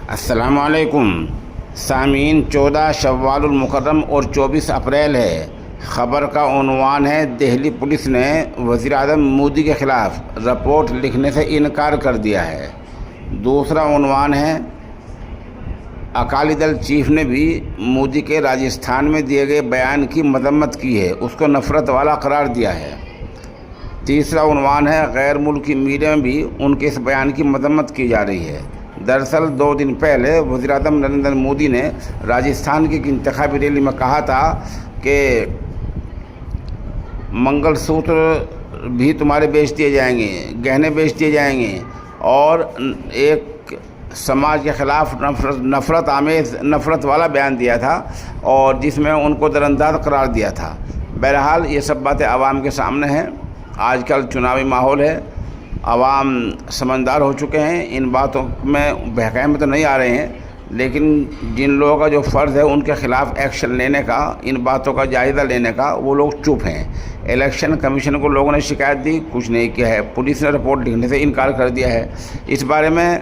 السلام علیکم سامعین، 14 شوال المکرم اور 24 اپریل ہے۔ خبر کا عنوان ہے: دہلی پولیس نے وزیر اعظم مودی کے خلاف رپورٹ لکھنے سے انکار کر دیا ہے۔ دوسرا عنوان ہے: اکالی دل چیف نے بھی مودی کے راجستھان میں دیے گئے بیان کی مذمت کی ہے، اس کو نفرت والا قرار دیا ہے۔ تیسرا عنوان ہے: غیر ملکی میڈیا میں بھی ان کے اس بیان کی مذمت کی جا رہی ہے۔ دراصل 2 دن پہلے وزیر اعظم نریندر مودی نے راجستھان کی ایک انتخابی ریلی میں کہا تھا کہ منگل سوتر بھی تمہارے بیچ دیے جائیں گے، گہنے بیچ دیے جائیں گے، اور ایک سماج کے خلاف نفرت والا بیان دیا تھا، اور جس میں ان کو درانداز قرار دیا تھا۔ بہرحال یہ سب باتیں عوام کے سامنے ہیں۔ آج کل چناوی ماحول ہے، عوام سمجھدار ہو چکے ہیں، ان باتوں میں بہکانے میں تو نہیں آ رہے ہیں، لیکن جن لوگوں کا جو فرض ہے ان کے خلاف ایکشن لینے کا، ان باتوں کا جائزہ لینے کا، وہ لوگ چپ ہیں۔ الیکشن کمیشن کو لوگوں نے شکایت دی، کچھ نہیں کیا ہے۔ پولیس نے رپورٹ لکھنے سے انکار کر دیا ہے۔ اس بارے میں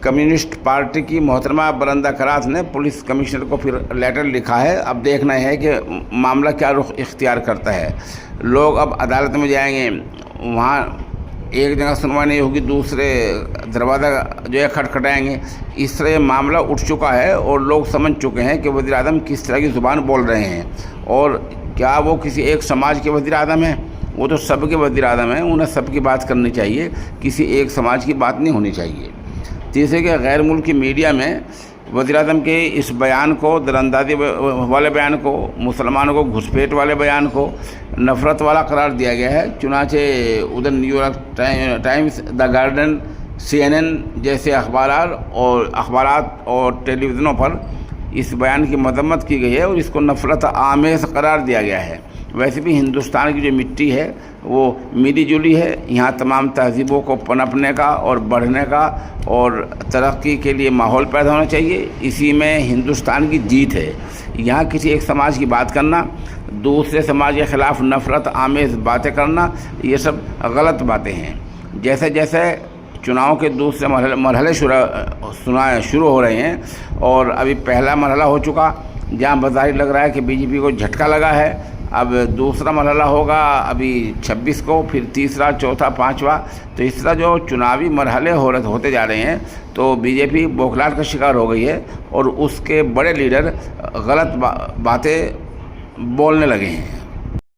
کمیونسٹ پارٹی کی محترمہ برندہ کرات نے پولیس کمشنر کو پھر لیٹر لکھا ہے۔ اب دیکھنا ہے کہ معاملہ کیا رخ اختیار کرتا ہے۔ لوگ اب عدالت میں جائیں گے، وہاں ایک جگہ سنوائی نہیں ہوگی، دوسرے دروازہ جو ہے کھٹکھٹائیں گے۔ اس طرح یہ معاملہ اٹھ چکا ہے، اور لوگ سمجھ چکے ہیں کہ وزیر اعظم کس طرح کی زبان بول رہے ہیں، اور کیا وہ کسی ایک سماج کے وزیر اعظم ہیں؟ وہ تو سب کے وزیر اعظم ہیں، انہیں سب کی بات کرنی چاہیے، کسی ایک سماج کی بات نہیں ہونی چاہیے۔ تیسرے کہ غیر ملکی میڈیا میں وزیر اعظم کے اس بیان کو، دراندازی والے بیان کو، مسلمانوں کو گھسپیٹ والے بیان کو نفرت والا قرار دیا گیا ہے۔ چنانچہ ادھر نیو یارک ٹائمز، دا گارڈین، CNN جیسے اخبارات اور ٹیلی ویژنوں پر اس بیان کی مذمت کی گئی ہے، اور اس کو نفرت آمیز قرار دیا گیا ہے۔ ویسے بھی ہندوستان کی جو مٹی ہے وہ ملی جلی ہے، یہاں تمام تہذیبوں کو پنپنے کا اور بڑھنے کا اور ترقی کے لیے ماحول پیدا ہونا چاہیے۔ اسی میں ہندوستان کی جیت ہے۔ یہاں کسی ایک سماج کی بات کرنا، دوسرے سماج کے خلاف نفرت آمیز باتیں کرنا، یہ سب غلط باتیں ہیں۔ جیسے جیسے چناؤ کے دوسرے مرحلے شروع ہو رہے ہیں، اور ابھی پہلا مرحلہ ہو چکا جہاں بظاہر لگ رہا ہے کہ BJP کو جھٹکا لگا ہے۔ اب دوسرا مرحلہ ہوگا ابھی 26 کو، پھر تیسرا، چوتھا، پانچواں۔ تو اس طرح جو چناوی مرحلے ہوتے جا رہے ہیں، تو BJP بوکھلاہٹ کا شکار ہو گئی ہے، اور اس کے بڑے لیڈر غلط باتیں بولنے لگے ہیں۔